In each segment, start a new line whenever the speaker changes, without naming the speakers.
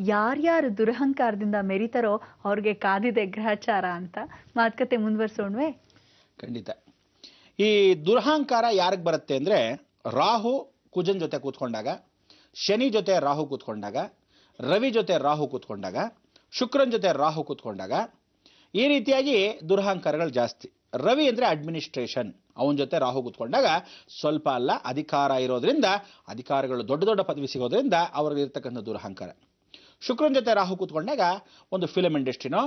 ಯಾರ್ಯಾರು ದುರಹಂಕಾರದಿಂದ ಮೆರಿತಾರೋ ಅವ್ರಿಗೆ ಕಾದಿದೆ ಗ್ರಹಚಾರ ಅಂತ ಮಾತುಕತೆ ಮುಂದುವರಿಸೋಣವೇ?
ಖಂಡಿತ. ಈ ದುರಹಂಕಾರ ಯಾರಿಗೆ ಬರುತ್ತೆ ಅಂದರೆ, ರಾಹು ಕುಜನ್ ಜೊತೆ ಕೂತ್ಕೊಂಡಾಗ, ಶನಿ ಜೊತೆ ರಾಹು ಕೂತ್ಕೊಂಡಾಗ, ರವಿ ಜೊತೆ ರಾಹು ಕೂತ್ಕೊಂಡಾಗ, ಶುಕ್ರನ್ ಜೊತೆ ರಾಹು ಕೂತ್ಕೊಂಡಾಗ ಈ ರೀತಿಯಾಗಿ ದುರಹಂಕಾರಗಳು ಜಾಸ್ತಿ. ರವಿ ಅಂದರೆ ಅಡ್ಮಿನಿಸ್ಟ್ರೇಷನ್, ಅವನ ಜೊತೆ ರಾಹು ಕೂತ್ಕೊಂಡಾಗ ಸ್ವಲ್ಪ ಅಲ್ಲ ಅಧಿಕಾರ ಇರೋದ್ರಿಂದ, ಅಧಿಕಾರಿಗಳು ದೊಡ್ಡ ದೊಡ್ಡ ಪದವಿ ಸಿಗೋದ್ರಿಂದ ಅವ್ರಿಗೆ ಇರ್ತಕ್ಕಂಥ ದುರಹಂಕಾರ. ಶುಕ್ರನ ಜೊತೆ ರಾಹು ಕೂತ್ಕೊಂಡಾಗ ಒಂದು ಫಿಲಮ್ ಇಂಡಸ್ಟ್ರಿನೋ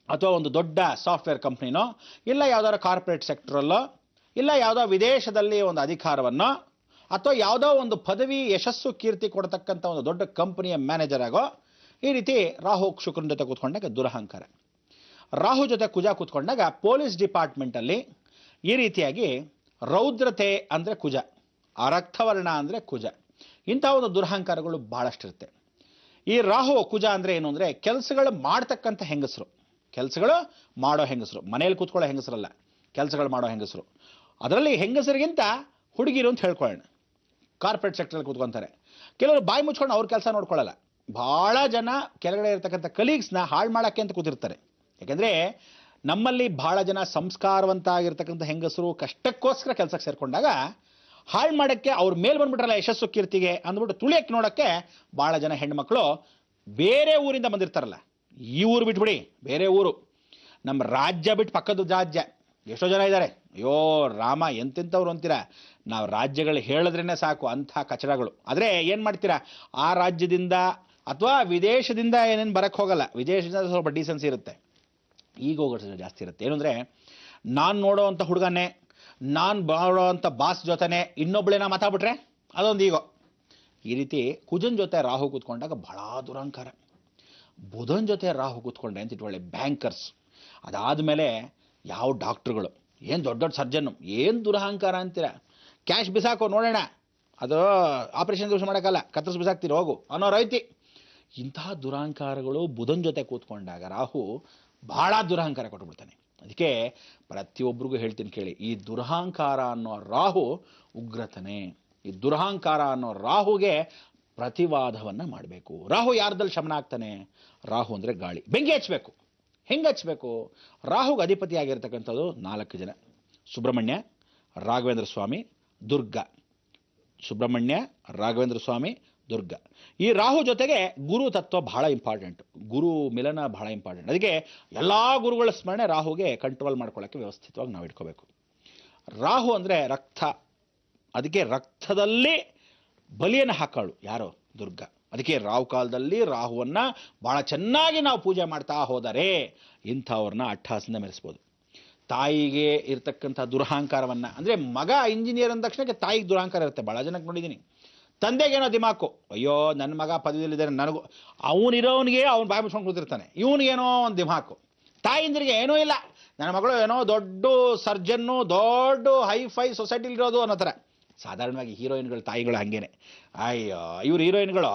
ಅಥವಾ ಒಂದು ದೊಡ್ಡ ಸಾಫ್ಟ್ವೇರ್ ಕಂಪ್ನಿನೋ, ಇಲ್ಲ ಯಾವುದಾದ್ರು ಕಾರ್ಪೊರೇಟ್ ಸೆಕ್ಟ್ರಲ್ಲೋ, ಇಲ್ಲ ಯಾವುದೋ ವಿದೇಶದಲ್ಲಿ ಒಂದು ಅಧಿಕಾರವನ್ನೋ, ಅಥವಾ ಯಾವುದೋ ಒಂದು ಪದವಿ ಯಶಸ್ಸು ಕೀರ್ತಿ ಕೊಡ್ತಕ್ಕಂಥ ಒಂದು ದೊಡ್ಡ ಕಂಪನಿಯ ಮ್ಯಾನೇಜರ್ ಆಗೋ, ಈ ರೀತಿ ರಾಹು ಶುಕ್ರನ ಜೊತೆ ಕೂತ್ಕೊಂಡಾಗ ದುರಹಂಕಾರ. ರಾಹು ಜೊತೆ ಕುಜ ಕೂತ್ಕೊಂಡಾಗ ಪೊಲೀಸ್ ಡಿಪಾರ್ಟ್ಮೆಂಟಲ್ಲಿ ಈ ರೀತಿಯಾಗಿ ರೌದ್ರತೆ ಅಂದರೆ ಕುಜ, ರಕ್ತವರ್ಣ ಅಂದರೆ ಕುಜ, ಇಂಥ ಒಂದು ದುರಹಂಕಾರಗಳು ಭಾಳಷ್ಟಿರುತ್ತೆ. ಈ ರಾಹು ಕುಜ ಅಂದರೆ ಏನು ಅಂದರೆ, ಕೆಲಸಗಳು ಮಾಡ್ತಕ್ಕಂಥ ಹೆಂಗಸರು, ಕೆಲಸಗಳು ಮಾಡೋ ಹೆಂಗಸರು, ಮನೇಲಿ ಕೂತ್ಕೊಳ್ಳೋ ಹೆಂಗಸರಲ್ಲ, ಕೆಲಸಗಳು ಮಾಡೋ ಹೆಂಗಸರು. ಅದರಲ್ಲಿ ಹೆಂಗಸರಿಗಿಂತ ಹುಡುಗಿರು ಅಂತ ಹೇಳ್ಕೊಳ್ಳೋಣ. ಕಾರ್ಪೊರೇಟ್ ಸೆಕ್ಟರಲ್ಲಿ ಕೂತ್ಕೊತಾರೆ. ಕೆಲವರು ಬಾಯಿ ಮುಚ್ಕೊಂಡು ಅವ್ರ ಕೆಲಸ ನೋಡ್ಕೊಳ್ಳಲ್ಲ. ಭಾಳ ಜನ ಕೆಳಗಡೆ ಇರ್ತಕ್ಕಂಥ ಕಲೀಗ್ಸ್ನ ಹಾಳು ಮಾಡೋಕ್ಕೆ ಅಂತ ಕೂತಿರ್ತಾರೆ. ಯಾಕೆಂದರೆ ನಮ್ಮಲ್ಲಿ ಭಾಳ ಜನ ಸಂಸ್ಕಾರವಂತ ಆಗಿರ್ತಕ್ಕಂಥ ಹೆಂಗಸರು ಕಷ್ಟಕ್ಕೋಸ್ಕರ ಕೆಲಸಕ್ಕೆ ಸೇರಿಕೊಂಡಾಗ ಹಾಳು ಮಾಡೋಕ್ಕೆ ಅವ್ರ ಮೇಲೆ ಬಂದ್ಬಿಟ್ರಲ್ಲ ಯಶಸ್ಸು ಕೀರ್ತಿಗೆ ಅಂದ್ಬಿಟ್ಟು ತುಳಿಯಕ್ಕೆ ನೋಡೋಕ್ಕೆ ಭಾಳ ಜನ ಹೆಣ್ಮಕ್ಳು ಬೇರೆ ಊರಿಂದ ಬಂದಿರ್ತಾರಲ್ಲ. ಈ ಊರು ಬಿಟ್ಬಿಡಿ, ಬೇರೆ ಊರು, ನಮ್ಮ ರಾಜ್ಯ ಬಿಟ್ಟು ಪಕ್ಕದ ರಾಜ್ಯ ಎಷ್ಟೋ ಜನ ಇದ್ದಾರೆ. ಅಯ್ಯೋ ರಾಮ, ಎಂತೆಂಥವ್ರು ಅಂತೀರಾ, ನಾವು ರಾಜ್ಯಗಳು ಹೇಳಿದ್ರೇ ಸಾಕು ಅಂಥ ಕಚಡಗಳು. ಆದರೆ ಏನು ಮಾಡ್ತೀರಾ, ಆ ರಾಜ್ಯದಿಂದ ಅಥವಾ ವಿದೇಶದಿಂದ ಏನೇನು ಬರೋಕ್ಕೆ ಹೋಗಲ್ಲ, ವಿದೇಶದಿಂದ ಸ್ವಲ್ಪ ಡೀಸೆನ್ಸಿ ಇರುತ್ತೆ, ಈಗ ಹೋಗೋದು ಜಾಸ್ತಿ ಇರುತ್ತೆ. ಏನಂದರೆ, ನಾನು ನೋಡೋ ಅಂಥ ಹುಡುಗನೇ, ನಾನು ಬಾಳೋ ಅಂಥ ಬಾಸ್ ಜೊತೆನೇ ಇನ್ನೊಬ್ಬಳೇನ ಮಾತಾಡ್ಬಿಟ್ರೆ ಅದೊಂದು ಈಗೋ. ಈ ರೀತಿ ಕುಜನ್ ಜೊತೆ ರಾಹು ಕೂತ್ಕೊಂಡಾಗ ಭಾಳ ದುರಹಂಕಾರ. ಬುಧನ್ ಜೊತೆ ರಾಹು ಕೂತ್ಕೊಂಡೆ ಅಂತ ಇಟ್ಕೊಳ್ಳಿ, ಬ್ಯಾಂಕರ್ಸ್. ಅದಾದಮೇಲೆ ಯಾವ ಡಾಕ್ಟ್ರುಗಳು, ಏನು ದೊಡ್ಡ ದೊಡ್ಡ ಸರ್ಜನ್ನು, ಏನು ದುರಹಂಕಾರ ಅಂತೀರ, ಕ್ಯಾಶ್ ಬಿಸಾಕೋ ನೋಡೋಣ, ಅದು ಆಪರೇಷನ್ ದಿವಸ ಮಾಡೋಕ್ಕಲ್ಲ, ಕತ್ತರಿಸಿ ಬಿಸಾಕ್ತೀರಿ ಹೋಗು ಅನ್ನೋ ರೈತಿ. ಇಂತಹ ದುರಹಂಕಾರಗಳು ಬುಧನ್ ಜೊತೆ ಕೂತ್ಕೊಂಡಾಗ ರಾಹು ಭಾಳ ದುರಹಂಕಾರ ಕೊಟ್ಟುಬಿಡ್ತಾನೆ. ಅದಕ್ಕೆ ಪ್ರತಿಯೊಬ್ಬರಿಗೂ ಹೇಳ್ತೀನಿ ಕೇಳಿ, ಈ ದುರಹಂಕಾರ ಅನ್ನೋ ರಾಹು ಉಗ್ರತನೆ. ಈ ದುರಹಂಕಾರ ಅನ್ನೋ ರಾಹುಗೆ ಪ್ರತಿವಾದವನ್ನು ಮಾಡಬೇಕು. ರಾಹು ಯಾರ್ದಲ್ಲಿ ಶಮನ ಆಗ್ತಾನೆ? ರಾಹು ಅಂದರೆ ಗಾಳಿ, ಬೆಂಕಿ ಹಚ್ಚಬೇಕು. ಹೆಂಗೆ ಹಚ್ಚಬೇಕು? ರಾಹುಗೆ ಅಧಿಪತಿಯಾಗಿರ್ತಕ್ಕಂಥದ್ದು 4 ಜನ: ಸುಬ್ರಹ್ಮಣ್ಯ, ರಾಘವೇಂದ್ರ ಸ್ವಾಮಿ, ದುರ್ಗ. ಸುಬ್ರಹ್ಮಣ್ಯ, ರಾಘವೇಂದ್ರ ಸ್ವಾಮಿ, ದುರ್ಗ. ಈ ರಾಹು ಜೊತೆಗೆ ಗುರು ತತ್ವ ಬಹಳ ಇಂಪಾರ್ಟೆಂಟ್, ಗುರು ಮಿಲನ ಬಹಳ ಇಂಪಾರ್ಟೆಂಟ್. ಅದಕ್ಕೆ ಎಲ್ಲ ಗುರುಗಳ ಸ್ಮರಣೆ ರಾಹುಗೆ ಕಂಟ್ರೋಲ್ ಮಾಡ್ಕೊಳ್ಳೋಕ್ಕೆ ವ್ಯವಸ್ಥಿತವಾಗಿ ನಾವು ಇಟ್ಕೋಬೇಕು. ರಾಹು ಅಂದರೆ ರಕ್ತ, ಅದಕ್ಕೆ ರಕ್ತದಲ್ಲಿ ಬಲಿಯನ್ನು ಹಾಕೋಳು ಯಾರೋ? ದುರ್ಗ. ಅದಕ್ಕೆ ರಾಹು ಕಾಲದಲ್ಲಿ ರಾಹುವನ್ನು ಭಾಳ ಚೆನ್ನಾಗಿ ನಾವು ಪೂಜೆ ಮಾಡ್ತಾ ಹೋದರೆ ಇಂಥವ್ರನ್ನ ಅಟ್ಟಹಾಸದಿಂದ ಮೆರೆಸ್ಬೋದು. ತಾಯಿಗೆ ಇರ್ತಕ್ಕಂಥ ದುರಹಂಕಾರವನ್ನು, ಅಂದರೆ ಮಗ ಇಂಜಿನಿಯರ್ ಅಂದ ತಕ್ಷಣಕ್ಕೆ ತಾಯಿಗೆ ದುರಹಂಕಾರ ಇರುತ್ತೆ. ಭಾಳ ಜನಕ್ಕೆ ನೋಡಿದ್ದೀನಿ. ತಂದೆಗೇನೋ ದಿಮಾಕು, ಅಯ್ಯೋ ನನ್ನ ಮಗ ಪದವಿಯಲ್ಲಿದ್ದಾರೆ, ನನಗೂ, ಅವನಿರೋನಿಗೆ ಅವ್ನು ಬಾಯಿ ಮುಚ್ಕೊಂಡು ಕೂತಿರ್ತಾನೆ, ಇವನಿಗೇನೋ ಒಂದು ದಿಮಾಕು. ತಾಯಿಂದ್ರಿಗೆ ಏನೂ ಇಲ್ಲ, ನನ್ನ ಮಗಳು ಏನೋ ದೊಡ್ಡ ಸರ್ಜನ್ನು, ದೊಡ್ಡ ಹೈಫೈ ಸೊಸೈಟಿಲಿರೋದು ಅನ್ನೋ ಥರ. ಸಾಧಾರಣವಾಗಿ ಹೀರೋಯಿನ್ಗಳು ತಾಯಿಗಳು ಹಾಗೇನೆ. ಅಯ್ಯೋ ಇವ್ರು ಹೀರೋಯಿನ್ಗಳು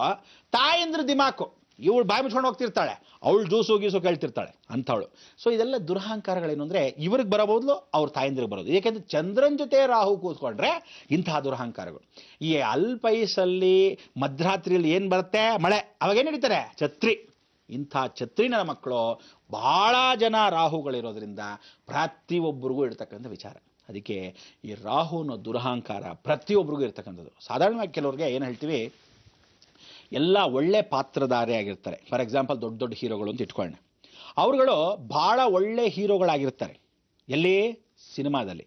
ತಾಯಿಂದ್ರ ದಿಮಾಕು, ಇವಳು ಬಾಯಿ ಮುಚ್ಕೊಂಡು ಹೋಗ್ತಿರ್ತಾಳೆ, ಅವಳು ಜ್ಯೂಸು ಗೀಸು ಕೇಳ್ತಿರ್ತಾಳೆ ಅಂಥವಳು. ಸೊ ಇದೆಲ್ಲ ದುರಹಂಕಾರಗಳೇನು ಅಂದರೆ ಇವ್ರಿಗೆ ಬರಬಹುದು, ಅವ್ರ ತಾಯಿಂದ್ರಿಗೆ ಬರೋದು. ಏಕೆಂದರೆ ಚಂದ್ರನ ಜೊತೆ ರಾಹು ಕೂತ್ಕೊಂಡ್ರೆ ಇಂತಹ ದುರಹಂಕಾರಗಳು. ಈ ಅಲ್ಪೈಸಲ್ಲಿ ಮಧ್ಯರಾತ್ರಿಯಲ್ಲಿ ಏನು ಬರುತ್ತೆ? ಮಳೆ. ಅವಾಗೇನು ಹಿಡಿತಾರೆ? ಛತ್ರಿ. ಇಂಥ ಛತ್ರಿನ ಮಕ್ಕಳು ಭಾಳ ಜನ ರಾಹುಗಳಿರೋದ್ರಿಂದ ಪ್ರತಿಯೊಬ್ಬರಿಗೂ ಇರ್ತಕ್ಕಂಥ ವಿಚಾರ. ಅದಕ್ಕೆ ಈ ರಾಹು ಅನ್ನೋ ದುರಹಂಕಾರ ಪ್ರತಿಯೊಬ್ಬರಿಗೂ ಇರ್ತಕ್ಕಂಥದ್ದು. ಸಾಧಾರಣವಾಗಿ ಕೆಲವ್ರಿಗೆ ಏನು ಹೇಳ್ತೀವಿ, ಎಲ್ಲ ಒಳ್ಳೆ ಪಾತ್ರಧಾರಿ ಆಗಿರ್ತಾರೆ. ಫಾರ್ ಎಕ್ಸಾಂಪಲ್ ದೊಡ್ಡ ದೊಡ್ಡ ಹೀರೋಗಳು ಅಂತ ಇಟ್ಕೊಳ್ಳೋಣ. ಅವರುಗಳು ಭಾಳ ಒಳ್ಳೆ ಹೀರೋಗಳಾಗಿರ್ತಾರೆ. ಎಲ್ಲಿ? ಸಿನಿಮಾದಲ್ಲಿ.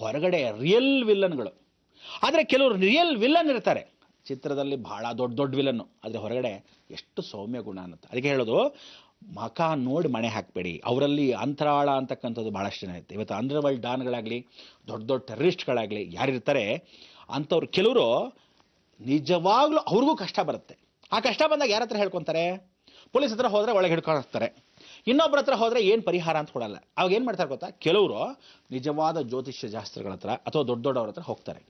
ಹೊರಗಡೆ ರಿಯಲ್ ವಿಲ್ಲನ್ಗಳು. ಆದರೆ ಕೆಲವರು ರಿಯಲ್ ವಿಲ್ಲನ್ ಇರ್ತಾರೆ, ಚಿತ್ರದಲ್ಲಿ ಭಾಳ ದೊಡ್ಡ ದೊಡ್ಡ ವಿಲನ್ನು, ಆದರೆ ಹೊರಗಡೆ ಎಷ್ಟು ಸೌಮ್ಯ ಗುಣ ಅನ್ನತ್ತೆ. ಅದಕ್ಕೆ ಹೇಳೋದು, ಮಖ ನೋಡಿ ಮಣೆ ಹಾಕಬೇಡಿ. ಅವರಲ್ಲಿ ಅಂತರಾಳ ಅಂತಕ್ಕಂಥದ್ದು ಭಾಳಷ್ಟು ಜನ ಇರುತ್ತೆ. ಇವತ್ತು ಅಂಡರ್ವರ್ಲ್ಡ್ ಡಾನ್ಗಳಾಗಲಿ, ದೊಡ್ಡ ದೊಡ್ಡ ಟೆರರಿಸ್ಟ್ಗಳಾಗಲಿ ಯಾರಿರ್ತಾರೆ ಅಂಥವ್ರು, ಕೆಲವರು ನಿಜವಾಗ್ಲೂ ಅವ್ರಿಗೂ ಕಷ್ಟ ಬರುತ್ತೆ. ಆ ಕಷ್ಟ ಬಂದಾಗ ಯಾರ ಹತ್ರ ಹೇಳ್ಕೊತಾರೆ? ಪೊಲೀಸ್ ಹತ್ರ ಹೋದರೆ ಒಳಗೆ ಹಿಡ್ಕೊಂಡು ಹೋಗ್ತಾರೆ. ಇನ್ನೊಬ್ಬರ ಹತ್ರ ಹೋದರೆ ಏನು ಪರಿಹಾರ ಅಂತ ಕೊಡಲ್ಲ. ಅವಾಗ ಏನು ಮಾಡ್ತಾರೆ ಗೊತ್ತಾ? ಕೆಲವರು ನಿಜವಾದ ಜ್ಯೋತಿಷ್ಯ ಶಾಸ್ತ್ರಗಳ ಹತ್ರ ಅಥವಾ ದೊಡ್ಡ ದೊಡ್ಡವ್ರ ಹತ್ರ ಹೋಗ್ತಾರೆ.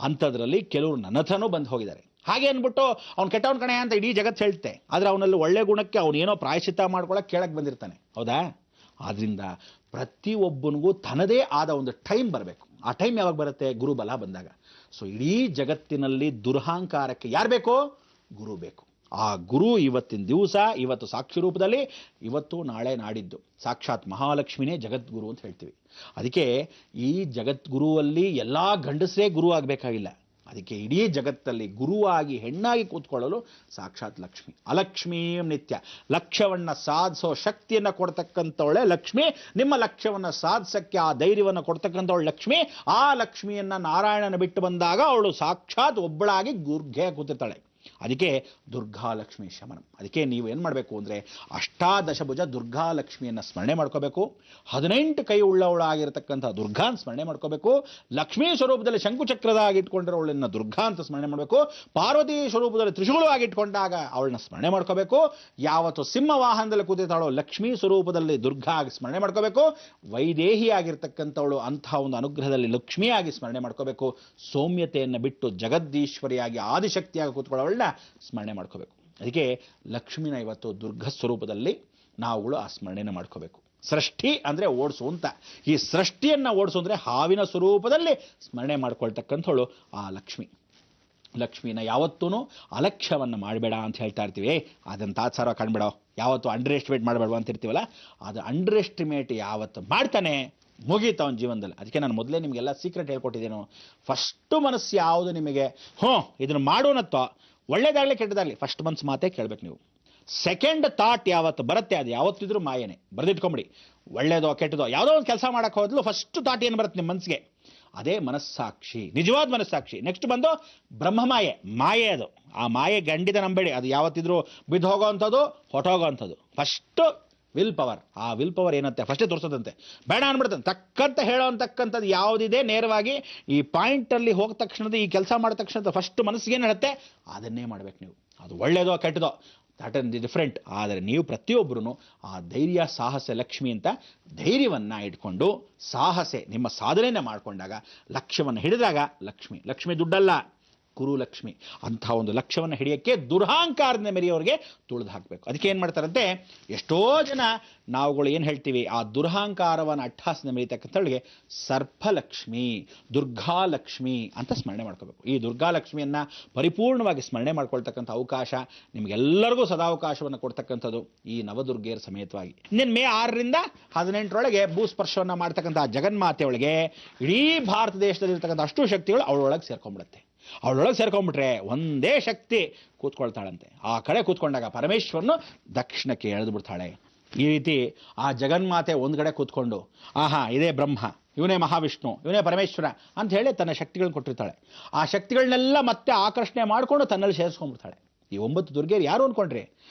ಅಂಥದ್ರಲ್ಲಿ ಕೆಲವರು ನನ್ನ ಹತ್ರನೂ ಬಂದು ಹೋಗಿದ್ದಾರೆ. ಹಾಗೆ ಅಂದ್ಬಿಟ್ಟು ಅವ್ನು ಕೆಟ್ಟವನ ಕಣೆ ಅಂತ ಇಡೀ ಜಗತ್ತು ಹೇಳ್ತೆ, ಆದರೆ ಅವನಲ್ಲಿ ಒಳ್ಳೆ ಗುಣಕ್ಕೆ ಅವನೇನೋ ಪ್ರಾಯಶ್ಚಿತ್ತ ಮಾಡ್ಕೊಳ್ಳೋಕೆ ಕೇಳಕ್ಕೆ ಬಂದಿರ್ತಾನೆ. ಹೌದಾ? ಆದ್ದರಿಂದ ಪ್ರತಿಯೊಬ್ಬನಿಗೂ ತನ್ನದೇ ಆದ ಒಂದು ಟೈಮ್ ಬರಬೇಕು. ಆ ಟೈಮ್ ಯಾವಾಗ ಬರುತ್ತೆ? ಗುರುಬಲ ಬಂದಾಗ. ಸೊ ಇಡೀ ಜಗತ್ತಿನಲ್ಲಿ ದುರಹಂಕಾರಕ್ಕೆ ಯಾರು ಬೇಕೋ? ಗುರು ಬೇಕು. ಆ ಗುರು ಇವತ್ತಿನ ದಿವಸ, ಇವತ್ತು ಸಾಕ್ಷಿ ರೂಪದಲ್ಲಿ, ಇವತ್ತು ನಾಳೆ ನಾಡಿದ್ದು ಸಾಕ್ಷಾತ್ ಮಹಾಲಕ್ಷ್ಮಿನೇ ಜಗದ್ಗುರು ಅಂತ ಹೇಳ್ತೀವಿ. ಅದಕ್ಕೆ ಈ ಜಗದ್ಗುರುವಲ್ಲಿ ಎಲ್ಲ ಗಂಡಸರೇ ಗುರು ಆಗಬೇಕಾಗಿಲ್ಲ. ಅದಕ್ಕೆ ಇಡೀ ಜಗತ್ತಲ್ಲಿ ಗುರುವಾಗಿ ಹೆಣ್ಣಾಗಿ ಕೂತ್ಕೊಳ್ಳಲು ಸಾಕ್ಷಾತ್ ಲಕ್ಷ್ಮಿ. ಅಲಕ್ಷ್ಮೀ ನಿತ್ಯ. ಲಕ್ಷ್ಯವನ್ನು ಸಾಧಿಸೋ ಶಕ್ತಿಯನ್ನು ಕೊಡ್ತಕ್ಕಂಥವಳೆ ಲಕ್ಷ್ಮಿ. ನಿಮ್ಮ ಲಕ್ಷ್ಯವನ್ನು ಸಾಧಿಸಕ್ಕೆ ಆ ಧೈರ್ಯವನ್ನು ಕೊಡ್ತಕ್ಕಂಥವಳು ಲಕ್ಷ್ಮಿ. ಆ ಲಕ್ಷ್ಮಿಯನ್ನು ನಾರಾಯಣನ ಬಿಟ್ಟು ಬಂದಾಗ ಅವಳು ಸಾಕ್ಷಾತ್ ಒಬ್ಬಳಾಗಿ ದುರ್ಗೆ ಕೂತಿರ್ತಾಳೆ. ಅದಕ್ಕೆ ದುರ್ಗಾಲಕ್ಷ್ಮಿ ಶಮನಂ. ಅದಕ್ಕೆ ನೀವು ಏನು ಮಾಡಬೇಕು ಅಂದರೆ ಅಷ್ಟಾದಶಭುಜ ದುರ್ಗಾಲಕ್ಷ್ಮಿಯನ್ನು ಸ್ಮರಣೆ ಮಾಡ್ಕೋಬೇಕು. 18 ಕೈ ಉಳ್ಳವಳಾಗಿರ್ತಕ್ಕಂಥ ದುರ್ಗಾನ್ ಸ್ಮರಣೆ ಮಾಡ್ಕೋಬೇಕು. ಲಕ್ಷ್ಮೀ ಸ್ವರೂಪದಲ್ಲಿ ಶಂಕುಚಕ್ರದಾಗಿ ಇಟ್ಕೊಂಡಿರೋಳನ್ನ ದುರ್ಗಾ ಅಂತ ಸ್ಮರಣೆ ಮಾಡಬೇಕು. ಪಾರ್ವತಿ ಸ್ವರೂಪದಲ್ಲಿ ತ್ರಿಶೂಲವಾಗಿ ಇಟ್ಕೊಂಡಾಗ ಅವಳನ್ನ ಸ್ಮರಣೆ ಮಾಡ್ಕೋಬೇಕು. ಯಾವತ್ತು ಸಿಂಹ ವಾಹನದಲ್ಲಿ ಕೂತಿರ್ತಾಳೋ ಲಕ್ಷ್ಮೀ ಸ್ವರೂಪದಲ್ಲಿ ದುರ್ಗಾ ಆಗಿ ಸ್ಮರಣೆ ಮಾಡ್ಕೋಬೇಕು. ವೈದೇಹಿಯಾಗಿರ್ತಕ್ಕಂಥವಳು ಅಂಥ ಒಂದು ಅನುಗ್ರಹದಲ್ಲಿ ಲಕ್ಷ್ಮಿಯಾಗಿ ಸ್ಮರಣೆ ಮಾಡ್ಕೋಬೇಕು. ಸೌಮ್ಯತೆಯನ್ನು ಬಿಟ್ಟು ಜಗದೀಶ್ವರಿಯಾಗಿ ಆದಿಶಕ್ತಿಯಾಗಿ ಕೂತ್ಕೊಳ್ಳೋಳನ್ನ ಸ್ಮರಣೆ ಮಾಡ್ಕೋಬೇಕು. ಅದಕ್ಕೆ ಲಕ್ಷ್ಮಿನ ಇವತ್ತು ದುರ್ಗ ಸ್ವರೂಪದಲ್ಲಿ ನಾವುಗಳು ಆ ಸ್ಮರಣೆನ ಮಾಡ್ಕೋಬೇಕು. ಸೃಷ್ಟಿ ಅಂದರೆ ಓಡಿಸು ಅಂತ. ಈ ಸೃಷ್ಟಿಯನ್ನು ಓಡಿಸು ಅಂದರೆ ಹಾವಿನ ಸ್ವರೂಪದಲ್ಲಿ ಸ್ಮರಣೆ ಮಾಡ್ಕೊಳ್ತಕ್ಕಂಥವಳು ಆ ಲಕ್ಷ್ಮಿ. ಲಕ್ಷ್ಮಿನ ಯಾವತ್ತೂ ಅಲಕ್ಷ್ಯವನ್ನು ಮಾಡಬೇಡ ಅಂತ ಹೇಳ್ತಾ ಇರ್ತೀವಿ. ಅದನ್ನು ತಾತ್ಸಾರ ಕಾಣಬೇಡ, ಯಾವತ್ತು ಅಂಡರ್ ಎಸ್ಟಿಮೇಟ್ ಮಾಡಬೇಡ ಅಂತ ಇರ್ತೀವಲ್ಲ, ಅದು ಅಂಡರ್ ಎಸ್ಟಿಮೇಟ್ ಯಾವತ್ತು ಮಾಡ್ತಾನೆ ಮುಗೀತು ಅವನ ಜೀವನದಲ್ಲಿ. ಅದಕ್ಕೆ ನಾನು ಮೊದಲೇ ನಿಮಗೆಲ್ಲ ಸೀಕ್ರೆಟ್ ಹೇಳ್ಕೊಟ್ಟಿದ್ದೇನು. ಫಸ್ಟು ಮನಸ್ಸು ಯಾವುದು ನಿಮಗೆ ಇದನ್ನು ಮಾಡೋನತ್ತೋ ಒಳ್ಳೇದಾಗಲಿ ಕೆಟ್ಟದಾಗಲಿ ಫಸ್ಟ್ ಮನಸ್ಸು ಮಾತೇ ಕೇಳಬೇಕು ನೀವು. ಸೆಕೆಂಡ್ ಥಾಟ್ ಯಾವತ್ತು ಬರುತ್ತೆ ಅದು ಯಾವತ್ತಿದ್ರೂ ಮಾಯೇನೆ. ಬರೆದಿಟ್ಕೊಂಬಿಡಿ. ಒಳ್ಳೇದೋ ಕೆಟ್ಟದೋ ಯಾವುದೋ ಒಂದು ಕೆಲಸ ಮಾಡೋಕ್ಕೆ ಹೋದ್ಲು ಫಸ್ಟ್ ಥಾಟ್ ಏನು ಬರುತ್ತೆ ನಿಮ್ಮ ಮನಸ್ಸಿಗೆ, ಅದೇ ಮನಸ್ಸಾಕ್ಷಿ, ನಿಜವಾದ ಮನಸ್ಸಾಕ್ಷಿ. ನೆಕ್ಸ್ಟ್ ಬಂದು ಬ್ರಹ್ಮಮಾಯೆ, ಮಾಯೆ. ಅದು ಆ ಮಾಯೆ ಗಂಡಿದ ನಂಬೇಡಿ, ಅದು ಯಾವತ್ತಿದ್ರೂ ಬಿದ್ದು ಹೋಗೋವಂಥದ್ದು, ಹೊಟ್ಟೋಗೋವಂಥದ್ದು. First will power. ಆ ವಿಲ್ ಪವರ್ ಏನಂತೆ ಫಸ್ಟೇ ತೋರಿಸೋದಂತೆ. ಬೇಡ ಅನ್ಬಿಡ್ತಾನೆ ತಕ್ಕಂತ ಹೇಳೋ ಅಂತಕ್ಕಂಥದ್ದು ಯಾವುದಿದೆ ನೇರವಾಗಿ ಈ ಪಾಯಿಂಟಲ್ಲಿ ಹೋದ ತಕ್ಷಣದ ಈ ಕೆಲಸ ಮಾಡಿದ ತಕ್ಷಣದ ಫಸ್ಟ್ ಮನಸ್ಸಿಗೆ ಏನು ಹೇಳುತ್ತೆ ಅದನ್ನೇ ಮಾಡ್ಬೇಕು ನೀವು. ಅದು ಒಳ್ಳೇದೋ ಕೆಟ್ಟದೋ ದಟ್ ಇಸ್ ಡಿಫ್ರೆಂಟ್. ಆದರೆ ನೀವು ಪ್ರತಿಯೊಬ್ಬರೂ ಆ ಧೈರ್ಯ ಸಾಹಸ ಲಕ್ಷ್ಮಿ ಅಂತ ಧೈರ್ಯವನ್ನು ಇಟ್ಕೊಂಡು ಸಾಹಸೆ ನಿಮ್ಮ ಸಾಧನೆಯನ್ನು ಮಾಡಿಕೊಂಡಾಗ ಲಕ್ಷ್ಯವನ್ನು ಹಿಡಿದಾಗ ಲಕ್ಷ್ಮಿ. ಲಕ್ಷ್ಮಿ ದುಡ್ಡಲ್ಲ, ಗುರುಲಕ್ಷ್ಮಿ. ಅಂಥ ಒಂದು ಲಕ್ಷ್ಯವನ್ನು ಹಿಡಿಯೋಕ್ಕೆ ದುರಹಂಕಾರದಿಂದ ಮೆರೆಯೋರಿಗೆ ತುಳಿದು ಹಾಕಬೇಕು. ಅದಕ್ಕೆ ಏನು ಮಾಡ್ತಾರಂತೆ ಎಷ್ಟೋ ಜನ ನಾವುಗಳು ಏನು ಹೇಳ್ತೀವಿ, ಆ ದುರಹಂಕಾರವನ್ನು ಅಟ್ಟಹಾಸದಿಂದ ಮೆರೀತಕ್ಕಂಥವಳಿಗೆ ಸರ್ಪಲಕ್ಷ್ಮಿ, ದುರ್ಗಾಲಕ್ಷ್ಮಿ ಅಂತ ಸ್ಮರಣೆ ಮಾಡ್ಕೋಬೇಕು. ಈ ದುರ್ಗಾಲಕ್ಷ್ಮಿಯನ್ನು ಪರಿಪೂರ್ಣವಾಗಿ ಸ್ಮರಣೆ ಮಾಡ್ಕೊಳ್ತಕ್ಕಂಥ ಅವಕಾಶ ನಿಮಗೆಲ್ಲರಿಗೂ ಸದಾವಕಾಶವನ್ನು ಕೊಡ್ತಕ್ಕಂಥದ್ದು ಈ ನವದುರ್ಗೆಯರ ಸಮೇತವಾಗಿ. ಇನ್ನೇನು ಮೇ 6ರಿಂದ 18ರೊಳಗೆ ಭೂಸ್ಪರ್ಶವನ್ನು ಮಾಡ್ತಕ್ಕಂಥ ಜಗನ್ಮಾತೆ ಒಳಗೆ ಇಡೀ ಭಾರತ ದೇಶದಲ್ಲಿರ್ತಕ್ಕಂಥ ಅಷ್ಟು ಶಕ್ತಿಗಳು ಅವಳೊಳಗೆ ಸೇರ್ಕೊಂಡ್ಬಿಡುತ್ತೆ. ಅವಳೊಳಗೆ ಸೇರ್ಕೊಂಡ್ಬಿಟ್ರೆ ಒಂದೇ ಶಕ್ತಿ ಕೂತ್ಕೊಳ್ತಾಳಂತೆ. ಆ ಕಡೆ ಕೂತ್ಕೊಂಡಾಗ ಪರಮೇಶ್ವರನು ದಕ್ಷಿಣಕ್ಕೆ ಎಳೆದು ಬಿಡ್ತಾಳೆ. ಈ ರೀತಿ ಆ ಜಗನ್ಮಾತೆ ಒಂದು ಕಡೆ ಕೂತ್ಕೊಂಡು ಇದೇ ಬ್ರಹ್ಮ, ಇವನೇ ಮಹಾವಿಷ್ಣು, ಇವನೇ ಪರಮೇಶ್ವರ ಅಂತ ಹೇಳಿ ತನ್ನ ಶಕ್ತಿಗಳನ್ನ ಕೊಟ್ಟಿರ್ತಾಳೆ. ಆ ಶಕ್ತಿಗಳನ್ನೆಲ್ಲ ಮತ್ತೆ ಆಕರ್ಷಣೆ ಮಾಡಿಕೊಂಡು ತನ್ನಲ್ಲಿ ಸೇರಿಸ್ಕೊಂಡ್ಬಿಡ್ತಾಳೆ. ಈ 9 ದುರ್ಗೆಯರು ಯಾರು ಅಂದ್ಕೊಂಡ್ರಿ?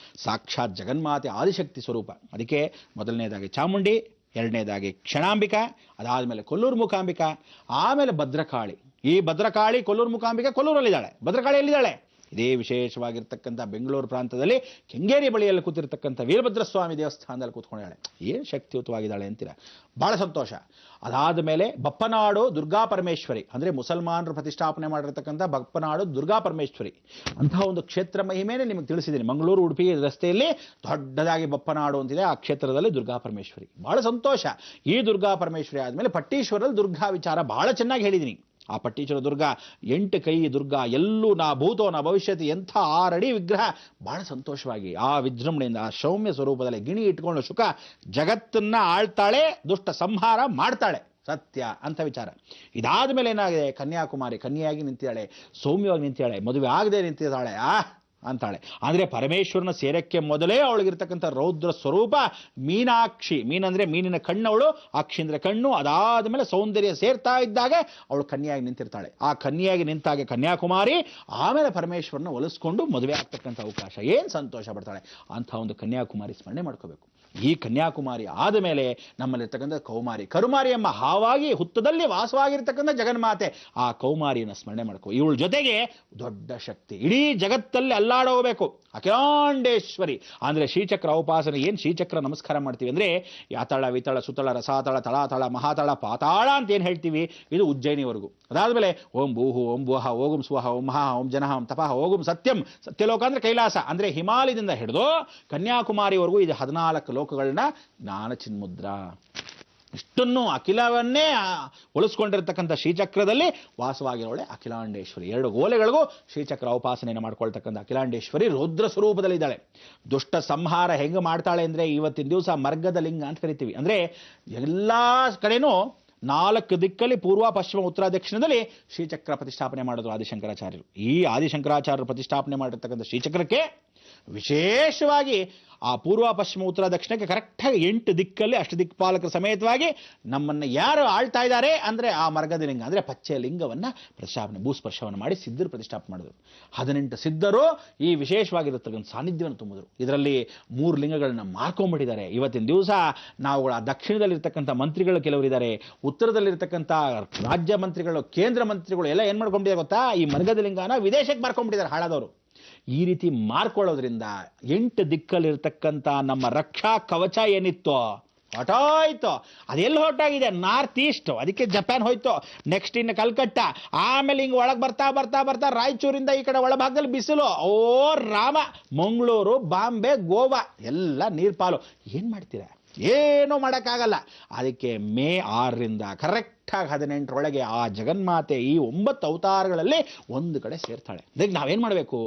ಸಾಕ್ಷಾತ್ ಜಗನ್ಮಾತೆ ಆದಿಶಕ್ತಿ ಸ್ವರೂಪ. ಅದಕ್ಕೆ ಮೊದಲನೇದಾಗಿ ಚಾಮುಂಡಿ, ಎರಡನೇದಾಗಿ ಕ್ಷಣಾಂಬಿಕಾ, ಅದಾದಮೇಲೆ ಕೊಲ್ಲೂರು ಮೂಕಾಂಬಿಕಾ, ಆಮೇಲೆ ಭದ್ರಕಾಳಿ. ಈ ಭದ್ರಕಾಳಿ ಕೊಲ್ಲೂರು ಮೂಕಾಂಬಿಕೆ ಕೊಲ್ಲೂರಲ್ಲಿದ್ದಾಳೆ, ಭದ್ರಕಾಳಿ ಎಲ್ಲಿದ್ದಾಳೆ? ಇದೇ ವಿಶೇಷವಾಗಿರ್ತಕ್ಕಂಥ ಬೆಂಗಳೂರು ಪ್ರಾಂತದಲ್ಲಿ ಕೆಂಗೇರಿ ಬಳಿಯಲ್ಲಿ ಕೂತಿರ್ತಕ್ಕಂಥ ವೀರಭದ್ರಸ್ವಾಮಿ ದೇವಸ್ಥಾನದಲ್ಲಿ ಕೂತ್ಕೊಂಡಿದ್ದಾಳೆ. ಏನು ಶಕ್ತಿಯುತವಾಗಿದ್ದಾಳೆ ಅಂತೀರಾ, ಭಾಳ ಸಂತೋಷ. ಅದಾದ ಮೇಲೆ ಬಪ್ಪನಾಡು ದುರ್ಗಾ ಪರಮೇಶ್ವರಿ, ಅಂದರೆ ಮುಸಲ್ಮಾನರು ಪ್ರತಿಷ್ಠಾಪನೆ ಮಾಡಿರ್ತಕ್ಕಂಥ ಬಪ್ಪನಾಡು ದುರ್ಗಾ ಪರಮೇಶ್ವರಿ ಅಂತಹ ಒಂದು ಕ್ಷೇತ್ರ ಮಹಿಮೇನೆ ನಿಮಗೆ ತಿಳಿಸಿದ್ದೀನಿ. ಮಂಗಳೂರು ಉಡುಪಿ ರಸ್ತೆಯಲ್ಲಿ ದೊಡ್ಡದಾಗಿ ಬಪ್ಪನಾಡು ಅಂತಿದೆ, ಆ ಕ್ಷೇತ್ರದಲ್ಲಿ ದುರ್ಗಾ ಪರಮೇಶ್ವರಿ. ಭಾಳ ಸಂತೋಷ. ಈ ದುರ್ಗಾ ಪರಮೇಶ್ವರಿ ಆದಮೇಲೆ ಪಟ್ಟೀಶ್ವರಲ್ಲಿ ದುರ್ಗಾ ವಿಚಾರ ಭಾಳ ಚೆನ್ನಾಗಿ ಹೇಳಿದ್ದೀನಿ. ಆ ಪಟ್ಟೀಶ್ವರ ದುರ್ಗ 8 ಕೈ ದುರ್ಗ, ಎಲ್ಲೂ ನಾ ಭೂತೋ ನಾ ಭವಿಷ್ಯತಿ, ಎಂಥ 6 ಅಡಿ ವಿಗ್ರಹ. ಬಹಳ ಸಂತೋಷವಾಗಿ ಆ ವಿಜೃಂಭಣೆಯಿಂದ ಆ ಸೌಮ್ಯ ಸ್ವರೂಪದಲ್ಲಿ ಗಿಣಿ ಇಟ್ಕೊಂಡು ಶುಕ ಜಗತ್ತನ್ನ ಆಳ್ತಾಳೆ, ದುಷ್ಟ ಸಂಹಾರ ಮಾಡ್ತಾಳೆ, ಸತ್ಯ ಅಂತ ವಿಚಾರ. ಇದಾದ ಮೇಲೆ ಏನಾಗಿದೆ, ಕನ್ಯಾಕುಮಾರಿ ಕನ್ಯೆಯಾಗಿ ನಿಂತಿದ್ದಾಳೆ, ಸೌಮ್ಯವಾಗಿ ನಿಂತಿದ್ದಾಳೆ, ಮದುವೆ ಆಗದೆ ನಿಂತಿದ್ದಾಳೆ ಅಂತಾಳೆ. ಆದರೆ ಪರಮೇಶ್ವರನ ಸೇರಕ್ಕೆ ಮೊದಲೇ ಅವಳಿಗಿರ್ತಕ್ಕಂಥ ರೌದ್ರ ಸ್ವರೂಪ ಮೀನಾಕ್ಷಿ. ಮೀನಂದ್ರೆ ಮೀನಿನ ಕಣ್ಣವಳು, ಅಕ್ಷಿ ಅಂದ್ರೆ ಕಣ್ಣು. ಅದಾದ ಮೇಲೆ ಸೌಂದರ್ಯ ಸೇರ್ತಾ ಇದ್ದಾಗ ಅವಳು ಕನ್ಯೆಯಾಗಿ ನಿಂತಿರ್ತಾಳೆ. ಆ ಕನ್ಯೆಯಾಗಿ ನಿಂತಾಗ ಕನ್ಯಾಕುಮಾರಿ, ಆಮೇಲೆ ಪರಮೇಶ್ವರನ ಒಲಿಸ್ಕೊಂಡು ಮದುವೆ ಆಗ್ತಕ್ಕಂಥ ಅವಕಾಶ. ಏನು ಸಂತೋಷ ಪಡ್ತಾಳೆ. ಅಂಥ ಒಂದು ಕನ್ಯಾಕುಮಾರಿ ಸ್ಮರಣೆ ಮಾಡ್ಕೋಬೇಕು. ಈ ಕನ್ಯಾಕುಮಾರಿ ಆದ ಮೇಲೆ ನಮ್ಮಲ್ಲಿರ್ತಕ್ಕಂಥ ಕೌಮಾರಿ, ಕರುಮಾರಿಯಮ್ಮ ಹಾವಾಗಿ ಹುತ್ತದಲ್ಲಿ ವಾಸವಾಗಿರ್ತಕ್ಕಂಥ ಜಗನ್ಮಾತೆ, ಆ ಕೌಮಾರಿಯನ್ನು ಸ್ಮರಣೆ ಮಾಡ್ಕೋ. ಇವಳ ಜೊತೆಗೆ ದೊಡ್ಡ ಶಕ್ತಿ ಇಡೀ ಜಗತ್ತಲ್ಲಿ ಅಲ್ಲಾಡೋಗಬೇಕು ಅಖಿಲಾಂಡೇಶ್ವರಿ. ಅಂದರೆ ಶ್ರೀಚಕ್ರ ಉಪಾಸನೆ. ಏನು ಶ್ರೀಚಕ್ರ ನಮಸ್ಕಾರ ಮಾಡ್ತೀವಿ ಅಂದರೆ ಯಾತಳ ವಿತಳ ಸುತಳ ರಸಾತಳ ತಳಾತಳ ಮಹಾತಳ ಪಾತಾಳ ಅಂತ ಏನು ಹೇಳ್ತೀವಿ, ಇದು ಉಜ್ಜಯಿನಿವರೆಗೂ. ಅದಾದಮೇಲೆ ಓಂ ಭೂಹು ಓಂ ಭುವಃ ಓಂ ಸ್ವಹ ಓಂ ಮಹಾ ಓಂ ಜನಃ ಓಂ ತಪಃ ಓಂ ಸತ್ಯಂ. ಸತ್ಯಲೋಕ ಅಂದರೆ ಕೈಲಾಸ, ಅಂದರೆ ಹಿಮಾಲಯದಿಂದ ಹಿಡಿದು ಕನ್ಯಾಕುಮಾರಿವರೆಗೂ ಇದು 14 ಲೋಕಗಳನ್ನ ಜ್ಞಾನ ಚಿನ್ಮುದ್ರಾ. ಇಷ್ಟನ್ನು ಅಖಿಲವನ್ನೇ ಒಲಿಸ್ಕೊಂಡಿರ್ತಕ್ಕಂಥ ಶ್ರೀಚಕ್ರದಲ್ಲಿ ವಾಸವಾಗಿರೋಳೆ ಅಖಿಲಾಂಡೇಶ್ವರಿ. 2 ಗೋಲೆಗಳಿಗೂ ಶ್ರೀಚಕ್ರ ಉಪಾಸನೆಯನ್ನು ಮಾಡ್ಕೊಳ್ತಕ್ಕಂಥ ಅಖಿಲಾಂಡೇಶ್ವರಿ ರುದ್ರ ಸ್ವರೂಪದಲ್ಲಿದ್ದಾಳೆ. ದುಷ್ಟ ಸಂಹಾರ ಹೆಂಗೆ ಮಾಡ್ತಾಳೆ ಅಂದರೆ ಇವತ್ತಿನ ದಿವಸ ಮರ್ಗದ ಲಿಂಗ ಅಂತ ಕರಿತೀವಿ. ಅಂದರೆ ಎಲ್ಲ ಕಡೆನೂ 4 ದಿಕ್ಕಲ್ಲಿ ಪೂರ್ವ ಪಶ್ಚಿಮ ಉತ್ತರ ದಕ್ಷಿಣದಲ್ಲಿ ಶ್ರೀಚಕ್ರ ಪ್ರತಿಷ್ಠಾಪನೆ ಮಾಡಿದ್ರು ಆದಿಶಂಕರಾಚಾರ್ಯರು. ಈ ಆದಿಶಂಕರಾಚಾರ್ಯರು ಪ್ರತಿಷ್ಠಾಪನೆ ಮಾಡಿರ್ತಕ್ಕಂಥ ಶ್ರೀಚಕ್ರಕ್ಕೆ ವಿಶೇಷವಾಗಿ ಆ ಪೂರ್ವ ಪಶ್ಚಿಮ ಉತ್ತರ ದಕ್ಷಿಣಕ್ಕೆ ಕರೆಕ್ಟಾಗಿ 8 ದಿಕ್ಕಲ್ಲಿ ಅಷ್ಟದಿಕ್ಪಾಲಕರ ಸಮೇತವಾಗಿ ನಮ್ಮನ್ನು ಯಾರು ಆಳ್ತಾ ಇದ್ದಾರೆ ಅಂದರೆ ಆ ಮರ್ಗದ ಲಿಂಗ ಅಂದರೆ ಪಚ್ಚೆ ಲಿಂಗವನ್ನು ಪ್ರತಿಷ್ಠಾಪನೆ ಭೂಸ್ಪರ್ಶವನ್ನು ಮಾಡಿ ಸಿದ್ಧರು ಪ್ರತಿಷ್ಠಾಪನೆ ಮಾಡಿದ್ರು. 18 ಸಿದ್ಧರು ಈ ವಿಶೇಷವಾಗಿರತಕ್ಕಂಥ ಸಾನ್ನಿಧ್ಯವನ್ನು ತುಂಬಿದ್ರು. ಇದರಲ್ಲಿ 3 ಲಿಂಗಗಳನ್ನ ಮಾರ್ಕೊಂಡ್ಬಿಟ್ಟಿದ್ದಾರೆ. ಇವತ್ತಿನ ದಿವಸ ನಾವುಗಳ ದಕ್ಷಿಣದಲ್ಲಿರ್ತಕ್ಕಂಥ ಮಂತ್ರಿಗಳು ಕೆಲವರಿದ್ದಾರೆ, ಉತ್ತರದಲ್ಲಿರ್ತಕ್ಕಂಥ ರಾಜ್ಯ ಮಂತ್ರಿಗಳು, ಕೇಂದ್ರ ಮಂತ್ರಿಗಳು ಎಲ್ಲ ಏನು ಮಾಡ್ಕೊಂಡಿದ್ದಾರೆ ಗೊತ್ತಾ, ಈ ಮರ್ಗದ ಲಿಂಗನ ವಿದೇಶಕ್ಕೆ ಮಾರ್ಕೊಂಡ್ಬಿಟ್ಟಿದ್ದಾರೆ ಹಾಳಾದವರು. ಈ ರೀತಿ ಮಾರ್ಕೊಳ್ಳೋದ್ರಿಂದ 8 ದಿಕ್ಕಲ್ಲಿರ್ತಕ್ಕಂಥ ನಮ್ಮ ರಕ್ಷಾ ಕವಚ ಏನಿತ್ತು ಹೊಟ್ಟೋಯ್ತು. ಅದೆಲ್ಲ ಹೊರಟಾಗಿದೆ ನಾರ್ತ್ ಈಸ್ಟ್, ಅದಕ್ಕೆ ಜಪಾನ್ ಹೋಯ್ತು, ನೆಕ್ಸ್ಟ್ ಇನ್ನು ಕಲ್ಕಟ್ಟ, ಆಮೇಲೆ ಹಿಂಗೆ ಒಳಗೆ ಬರ್ತಾ ಬರ್ತಾ ಬರ್ತಾ ರಾಯಚೂರಿಂದ ಈ ಕಡೆ ಒಳಭಾಗದಲ್ಲಿ ಬಿಸಿಲು, ಓ ರಾಮ, ಮಂಗಳೂರು, ಬಾಂಬೆ, ಗೋವಾ ಎಲ್ಲ ನೀರ್ಪಾಲು. ಏನು ಮಾಡ್ತೀರಾ? ಏನೂ ಮಾಡೋಕ್ಕಾಗಲ್ಲ. ಅದಕ್ಕೆ ಮೇ 6ರಿಂದ ಕರೆಕ್ಟಾಗಿ 18ರೊಳಗೆ ಆ ಜಗನ್ಮಾತೆ ಈ 9 ಅವತಾರಗಳಲ್ಲಿ ಒಂದು ಕಡೆ ಸೇರ್ತಾಳೆ. ಅದಕ್ಕೆ ನಾವೇನು ಮಾಡಬೇಕು?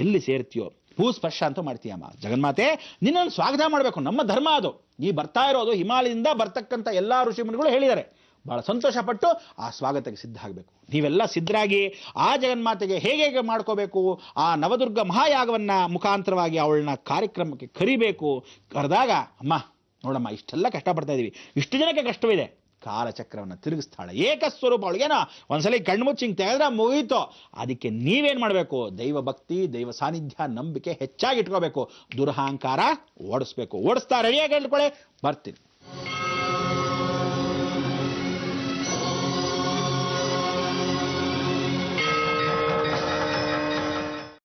ಎಲ್ಲಿ ಸೇರ್ತೀಯೋ ಭೂಸ್ಪರ್ಶ ಅಂತ ಮಾಡ್ತೀಯಮ್ಮ ಜಗನ್ಮಾತೆ, ನಿನ್ನನ್ನು ಸ್ವಾಗತ ಮಾಡಬೇಕು. ನಮ್ಮ ಧರ್ಮ ಅದು. ಈ ಬರ್ತಾ ಇರೋದು ಹಿಮಾಲಯದಿಂದ ಬರ್ತಕ್ಕಂಥ ಎಲ್ಲ ಋಷಿಮುನಿಗಳು ಹೇಳಿದ್ದಾರೆ. ಭಾಳ ಸಂತೋಷಪಟ್ಟು ಆ ಸ್ವಾಗತಕ್ಕೆ ಸಿದ್ಧ ಆಗಬೇಕು. ನೀವೆಲ್ಲ ಸಿದ್ಧರಾಗಿ ಆ ಜಗನ್ಮಾತೆಗೆ ಹೇಗೆ ಮಾಡ್ಕೋಬೇಕು, ಆ ನವದುರ್ಗ ಮಹಾಯಾಗವನ್ನು ಮುಖಾಂತರವಾಗಿ ಅವಳನ್ನ ಕಾರ್ಯಕ್ರಮಕ್ಕೆ ಕರಿಬೇಕು. ಕರೆದಾಗ ಅಮ್ಮ ನೋಡಮ್ಮ ಇಷ್ಟೆಲ್ಲ ಕಷ್ಟಪಡ್ತಾ ಇದೀವಿ, ಇಷ್ಟು ಜನಕ್ಕೆ ಕಷ್ಟವಿದೆ, ಕಾಲಚಕ್ರವನ್ನು ತಿರುಗಿಸ್ತಾಳೆ. ಏಕಸ್ವರೂಪ. ಅವಳಿಗೇನೋ ಒಂದ್ಸಲ ಕಣ್ಮುಚ್ಚಿ ಹಿಂಗೆ ತೆಗೆದ್ರೆ ಮುಗೀತು. ಅದಕ್ಕೆ ನೀವೇನು ಮಾಡಬೇಕು? ದೈವ ಭಕ್ತಿ, ದೈವ ಸಾನ್ನಿಧ್ಯ, ನಂಬಿಕೆ ಹೆಚ್ಚಾಗಿ ಇಟ್ಕೋಬೇಕು. ದುರಹಂಕಾರ ಓಡಿಸ್ಬೇಕು. ಓಡಿಸ್ತಾ ರೆಡಿಯಾಗಿ ಹೇಳ್ಕೊಳ್ಳಿ, ಬರ್ತೀನಿ.